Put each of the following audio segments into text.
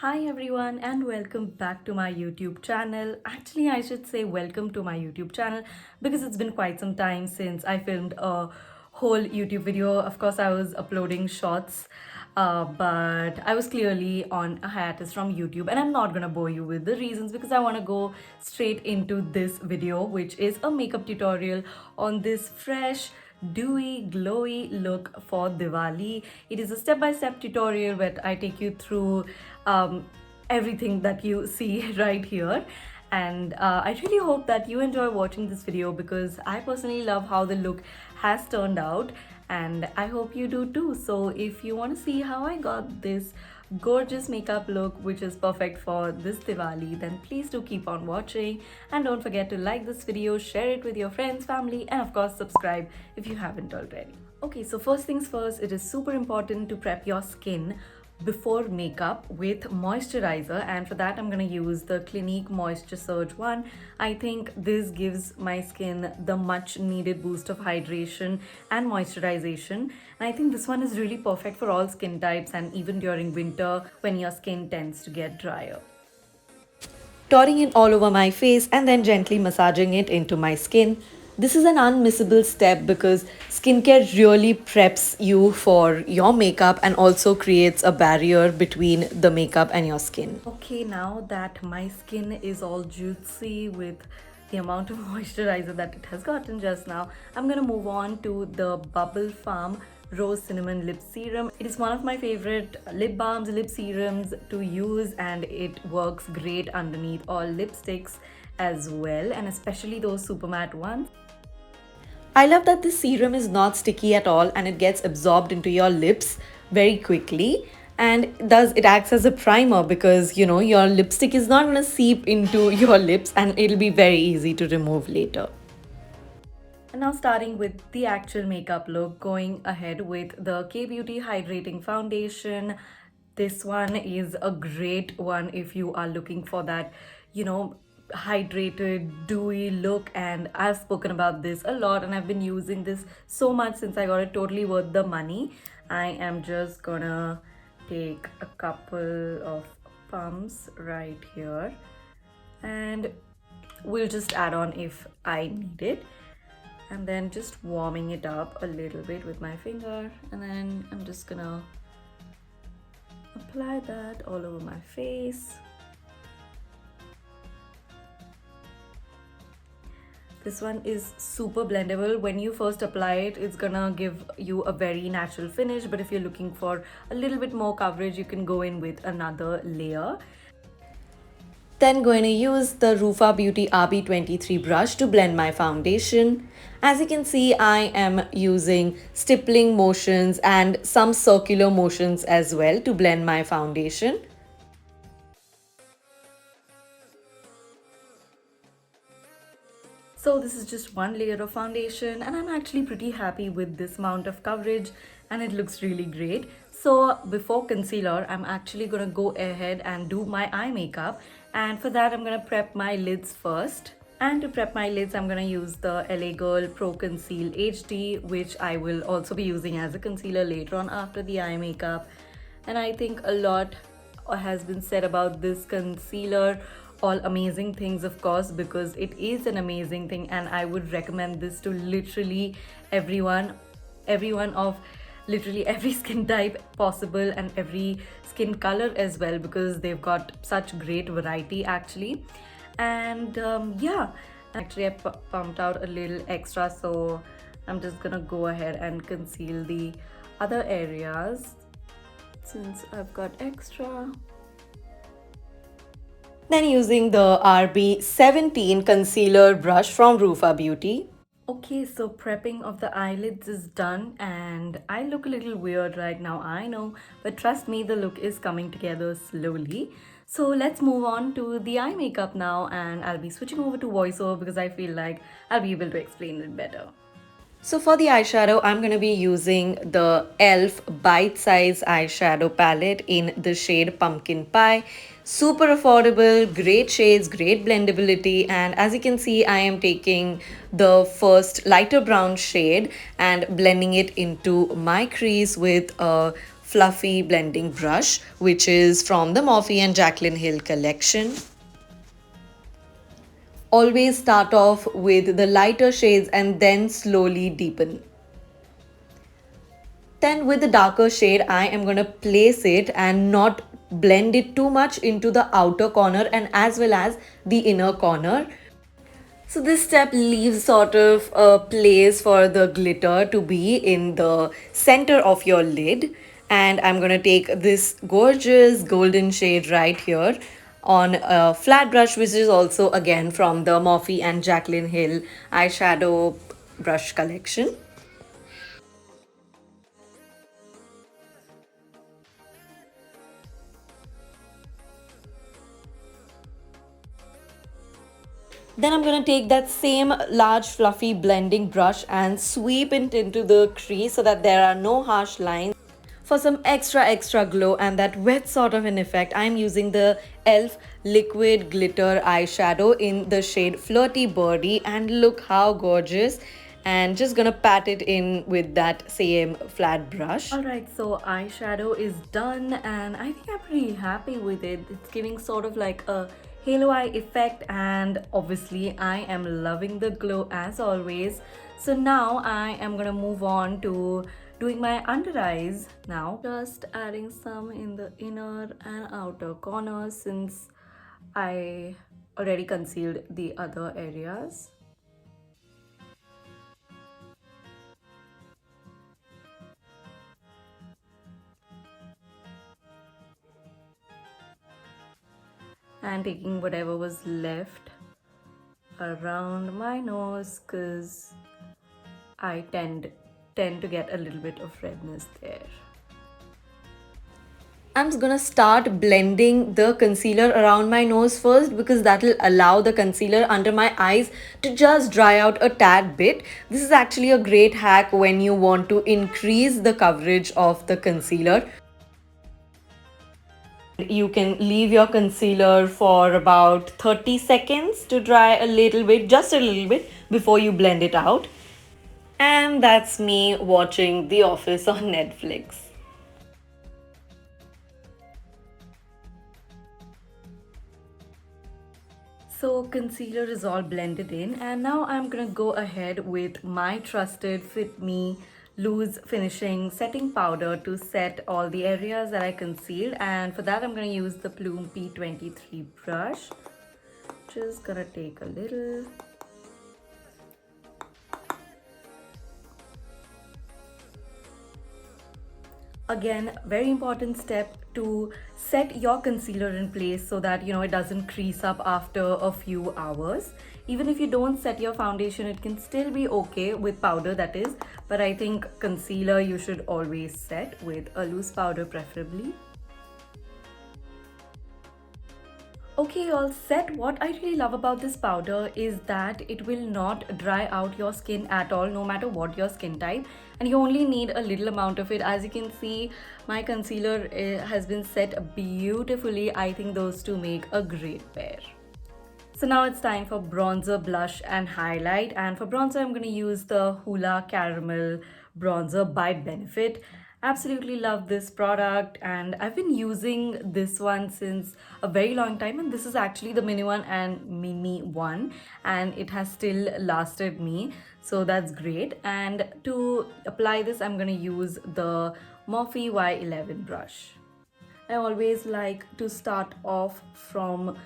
Hi everyone and welcome back to my YouTube channel. Actually, I should say welcome to my YouTube channel because it's been quite some time since I filmed a whole YouTube video. Of course, I was uploading shorts, but I was clearly on a hiatus from YouTube, and I'm not gonna bore you with the reasons because I want to go straight into this video, which is a makeup tutorial on this fresh dewy glowy look for Diwali. It is a step-by-step tutorial where I take you through everything that you see right here, and I really hope that you enjoy watching this video because I personally love how the look has turned out, and I hope you do too. So if you want to see how I got this gorgeous makeup look which is perfect for this Diwali, then please do keep on watching, and don't forget to like this video, share it with your friends, family, and of course subscribe if you haven't already. Okay, so first things first, it is super important to prep your skin before makeup with moisturizer, and for that I'm gonna use the Clinique Moisture Surge one. I think this gives my skin the much needed boost of hydration and moisturization, and I think this one is really perfect for all skin types and even during winter when your skin tends to get drier. Dotting it all over my face and then gently massaging it into my skin. This is an unmissable step because skincare really preps you for your makeup and also creates a barrier between the makeup and your skin. Okay, now that my skin is all juicy with the amount of moisturizer that it has gotten just now, I'm gonna move on to the Bubble Farm Rose Cinnamon Lip Serum. It is one of my favorite lip balms, lip serums to use, and it works great underneath all lipsticks as well, and especially those super matte ones. I love that this serum is not sticky at all and it gets absorbed into your lips very quickly, and thus it acts as a primer because your lipstick is not going to seep into your lips and it'll be very easy to remove later. And now starting with the actual makeup look, going ahead with the K-Beauty Hydrating Foundation. This one is a great one if you are looking for that, hydrated, dewy look. And I've spoken about this a lot and I've been using this so much since I got it totally worth the money. I am just gonna take a couple of pumps right here and we'll just add on if I need it, and then just warming it up a little bit with my finger, and then I'm just gonna apply that all over my face. This one is super blendable. When you first apply it, it's gonna give you a very natural finish, but if you're looking for a little bit more coverage, you can go in with another layer. Then going to use the Rufa Beauty RB23 brush to blend my foundation. As you can see, I am using stippling motions and some circular motions as well to blend my foundation. So this is just one layer of foundation and I'm actually pretty happy with this amount of coverage and it looks really great. So before concealer, I'm actually gonna go ahead and do my eye makeup, and for that I'm gonna prep my lids first. And to prep my lids, I'm gonna use the LA Girl Pro Conceal HD, which I will also be using as a concealer later on after the eye makeup. And I think a lot has been said about this concealer. All amazing things, of course, because it is an amazing thing, and I would recommend this to literally everyone of literally every skin type possible and every skin color as well, because they've got such great variety actually. And yeah, actually I pumped out a little extra, so I'm just gonna go ahead and conceal the other areas since I've got extra. Then using the RB17 concealer brush from Rufa Beauty. Okay, so prepping of the eyelids is done and I look a little weird right now, I know, but trust me, the look is coming together slowly. So let's move on to the eye makeup now, and I'll be switching over to voiceover because I feel like I'll be able to explain it better. So for the eyeshadow, I'm going to be using the e.l.f. Bite Size Eyeshadow Palette in the shade Pumpkin Pie. Super affordable, great shades, great blendability, and as you can see, I am taking the first lighter brown shade and blending it into my crease with a fluffy blending brush, which is from the Morphe and Jaclyn Hill collection. Always start off with the lighter shades and then slowly deepen. Then with the darker shade, I am going to place it and not blend it too much into the outer corner and as well as the inner corner. So this step leaves sort of a place for the glitter to be in the center of your lid. And I'm going to take this gorgeous golden shade right here on a flat brush, which is also again from the Morphe and Jaclyn Hill eyeshadow brush collection. Then I'm going to take that same large fluffy blending brush and sweep it into the crease so that there are no harsh lines. For some extra glow and that wet sort of an effect, I'm using the e.l.f. liquid glitter eyeshadow in the shade Flirty Birdy, and look how gorgeous. And just gonna pat it in with that same flat brush. Alright, so eyeshadow is done and I think I'm pretty happy with it. It's giving sort of like a halo eye effect, and obviously I am loving the glow as always. So now I am gonna move on to doing my under eyes now. Just adding some in the inner and outer corners since I already concealed the other areas. And taking whatever was left around my nose because I tend to get a little bit of redness there. I'm just gonna start blending the concealer around my nose first because that will allow the concealer under my eyes to just dry out a tad bit. This is actually a great hack when you want to increase the coverage of the concealer. You can leave your concealer for about 30 seconds to dry a little bit, just a little bit, before you blend it out. And that's me watching The Office on Netflix. So concealer is all blended in, and now I'm gonna go ahead with my trusted Fit Me loose finishing setting powder to set all the areas that I concealed. And for that I'm gonna use the Plume P23 brush. Just gonna take a little. Again, very important step to set your concealer in place so that it doesn't crease up after a few hours. Even if you don't set your foundation, it can still be okay with powder, that is, but I think concealer you should always set with a loose powder preferably. Okay, all set. What I really love about this powder is that it will not dry out your skin at all, no matter what your skin type, and you only need a little amount of it. As you can see, my concealer has been set beautifully. I think those two make a great pair. So now it's time for bronzer, blush and highlight. And for bronzer, I'm going to use the Hoola Caramel Bronzer by Benefit. Absolutely love this product, and I've been using this one since a very long time, and this is actually the mini one and mini one, and it has still lasted me, so that's great. And to apply this, I'm going to use the Morphe Y11 brush. I always like to start off from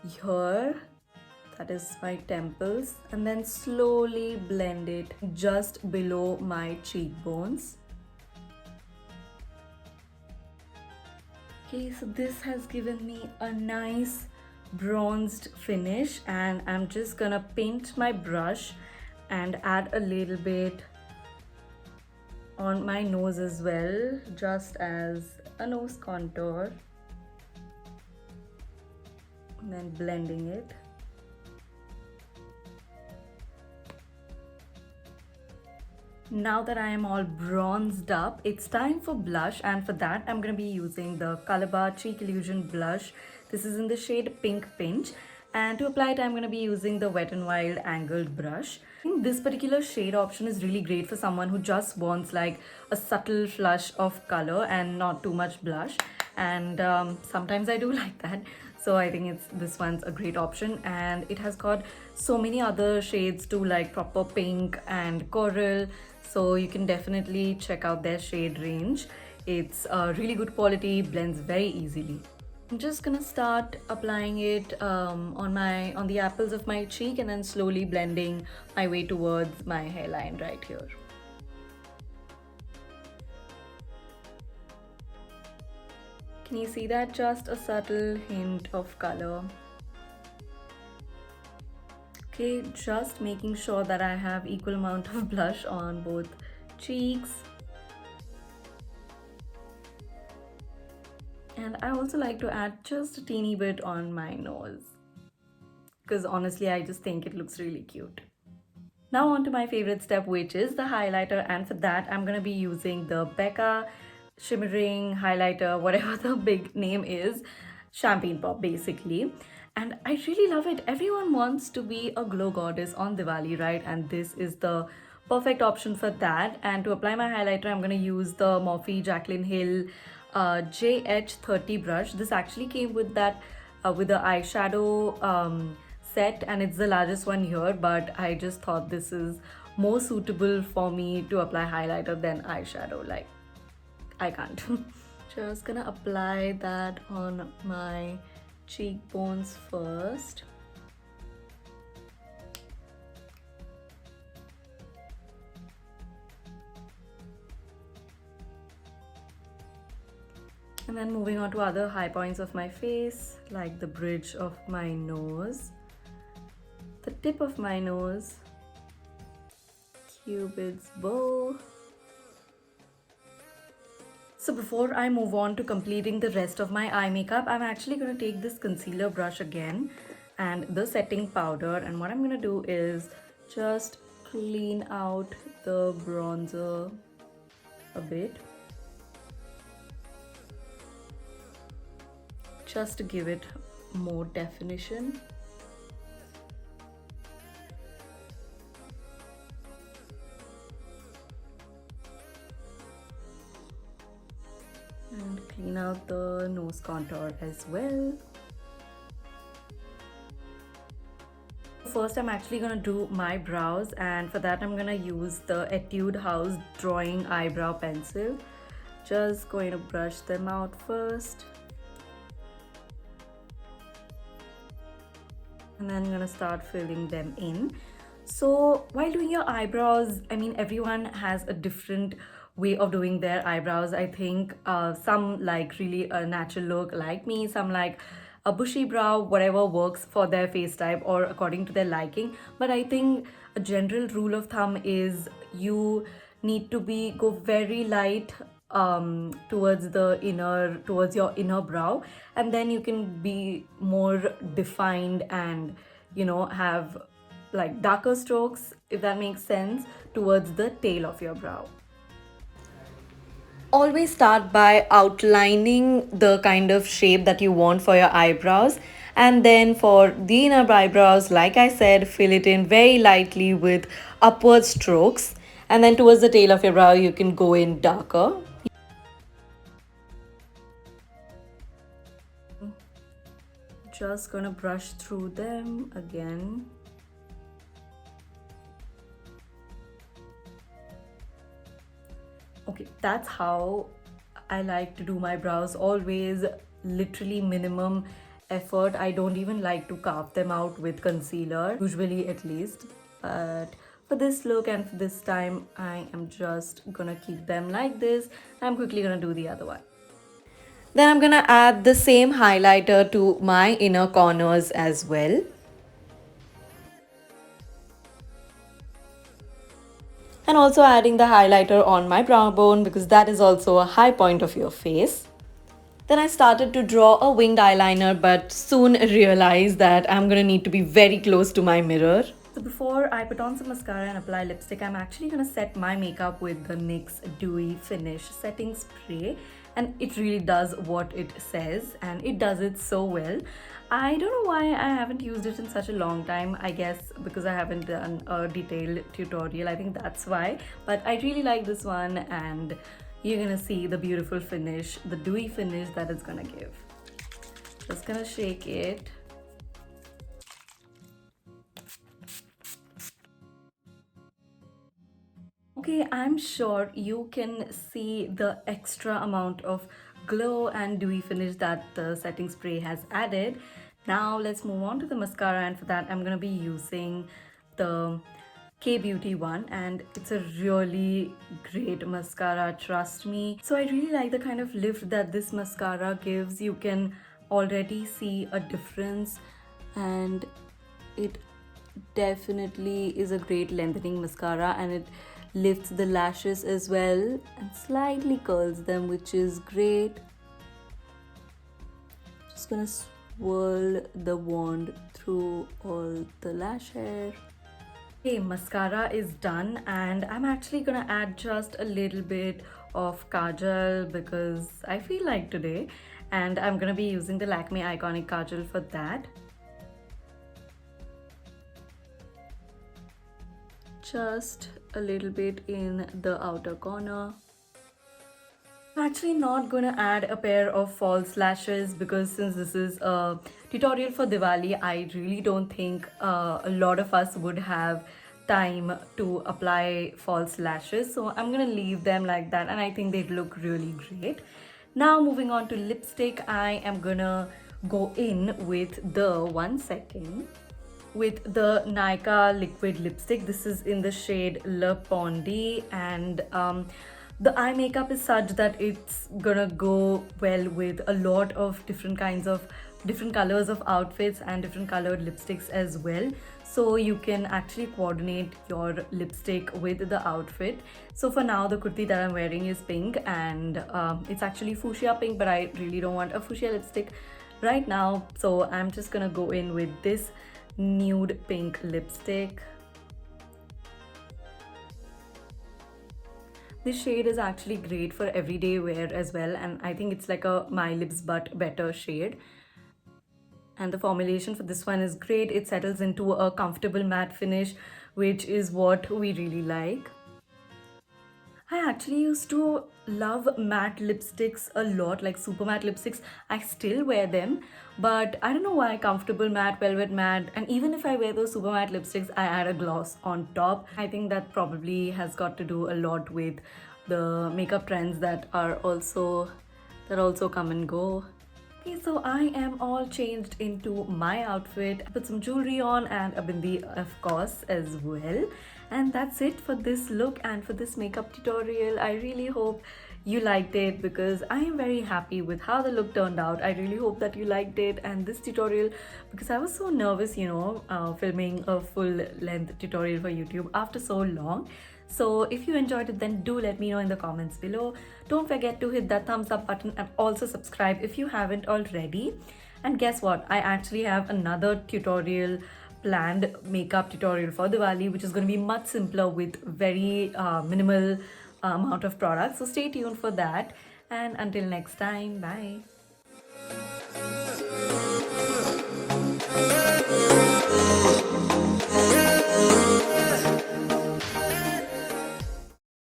here, that is my temples, and then slowly blend it just below my cheekbones. Okay, so this has given me a nice bronzed finish, and I'm just gonna paint my brush and add a little bit on my nose as well, just as a nose contour, and then blending it. Now that I am all bronzed up, it's time for blush, and for that I'm going to be using the Colorbar Cheek Illusion blush. This is in the shade Pink Pinch, And to apply it, I'm going to be using the Wet n Wild angled brush. I think this particular shade option is really great for someone who just wants like a subtle flush of color and not too much blush. And sometimes I do like that. So I think this one's a great option, and it has got so many other shades too, like proper pink and coral. So you can definitely check out their shade range. It's really good quality, blends very easily. I'm just gonna start applying it on the apples of my cheek and then slowly blending my way towards my hairline right here. Can you see that? Just a subtle hint of color. Okay, just making sure that I have equal amount of blush on both cheeks. And I also like to add just a teeny bit on my nose, because honestly I just think it looks really cute. Now on to my favorite step, which is the highlighter, and for that I'm gonna be using the Becca shimmering highlighter, whatever the big name is, champagne pop basically. And I really love it. Everyone wants to be a glow goddess on Diwali, right? And this is the perfect option for that. And to apply my highlighter, I'm going to use the Morphe Jaclyn Hill JH30 brush. This actually came with that with the eyeshadow set, and it's the largest one here, but I just thought this is more suitable for me to apply highlighter than eyeshadow. Like, I can't. Just gonna apply that on my cheekbones first. And then moving on to other high points of my face, like the bridge of my nose, the tip of my nose, Cupid's bow. So before I move on to completing the rest of my eye makeup, I'm actually going to take this concealer brush again and the setting powder, and what I'm going to do is just clean out the bronzer a bit, just to give it more definition. And clean out the nose contour as well. First, I'm actually gonna do my brows, and for that I'm gonna use the Etude House Drawing Eyebrow Pencil. Just going to brush them out first. And then I'm gonna start filling them in. So while doing your eyebrows, I mean, everyone has a different way of doing their eyebrows. I think some like really a natural look like me, some like a bushy brow, whatever works for their face type or according to their liking. But I think a general rule of thumb is you need to go very light towards your inner brow, and then you can be more defined and, you know, have like darker strokes, if that makes sense, towards the tail of your brow. Always start by outlining the kind of shape that you want for your eyebrows, and then for the inner eyebrows, like I said, fill it in very lightly with upward strokes, and then towards the tail of your brow you can go in darker. Just gonna brush through them again. Okay, that's how I like to do my brows, always literally minimum effort. I don't even like to carve them out with concealer, usually at least. But for this look and for this time, I am just gonna keep them like this. I'm quickly gonna do the other one. Then I'm gonna add the same highlighter to my inner corners as well. And also adding the highlighter on my brow bone, because that is also a high point of your face. Then I started to draw a winged eyeliner, but soon realized that I'm gonna need to be very close to my mirror. So before I put on some mascara and apply lipstick, I'm actually gonna set my makeup with the NYX Dewy Finish Setting Spray. and it really does what it says, and it does it so well. I don't know why I haven't used it in such a long time. I guess because I haven't done a detailed tutorial. I think that's why. But I really like this one, and you're gonna see the beautiful finish, the dewy finish that it's gonna give. Just gonna shake it. Okay, I'm sure you can see the extra amount of glow and dewy finish that the setting spray has added. Now let's move on to the mascara, and for that I'm gonna be using the K Beauty one, and it's a really great mascara, trust me. So I really like the kind of lift that this mascara gives. You can already see a difference, and it definitely is a great lengthening mascara, and it lifts the lashes as well and slightly curls them, which is great. Just gonna swirl the wand through all the lash hair. Okay, mascara is done, and I'm actually gonna add just a little bit of kajal because I feel like today, and I'm gonna be using the Lakme Iconic Kajal for that. Just a little bit in the outer corner. I'm actually not gonna add a pair of false lashes because since this is a tutorial for Diwali, I really don't think a lot of us would have time to apply false lashes. So I'm gonna leave them like that, and I think they look really great. Now moving on to lipstick, I am gonna go in with the 1 second with the Nykaa liquid lipstick. This is in the shade Le Pondy, and the eye makeup is such that it's gonna go well with a lot of different kinds of different colors of outfits and different colored lipsticks as well. So you can actually coordinate your lipstick with the outfit. So for now, the kurti that I'm wearing is pink, and it's actually fuchsia pink, but I really don't want a fuchsia lipstick right now. So I'm just gonna go in with this nude pink lipstick. This shade is actually great for everyday wear as well, and I think it's like a My Lips But Better shade. And the formulation for this one is great. It settles into a comfortable matte finish, which is what we really like. I actually used to love matte lipsticks a lot, like super matte lipsticks. I still wear them, but I don't know why. Comfortable matte, velvet matte, and even if I wear those super matte lipsticks, I add a gloss on top. I think that probably has got to do a lot with the makeup trends that also come and go. Okay, so I am all changed into my outfit. I put some jewelry on and a bindi, of course, as well. And that's it for this look and for this makeup tutorial. I really hope you liked it because I am very happy with how the look turned out. I really hope that you liked it and this tutorial because I was so nervous, filming a full length tutorial for YouTube after so long. So if you enjoyed it, then do let me know in the comments below. Don't forget to hit that thumbs up button and also subscribe if you haven't already. And guess what? I actually have another tutorial planned, makeup tutorial for Diwali, which is going to be much simpler with very minimal amount of products. So stay tuned for that. And until next time, bye.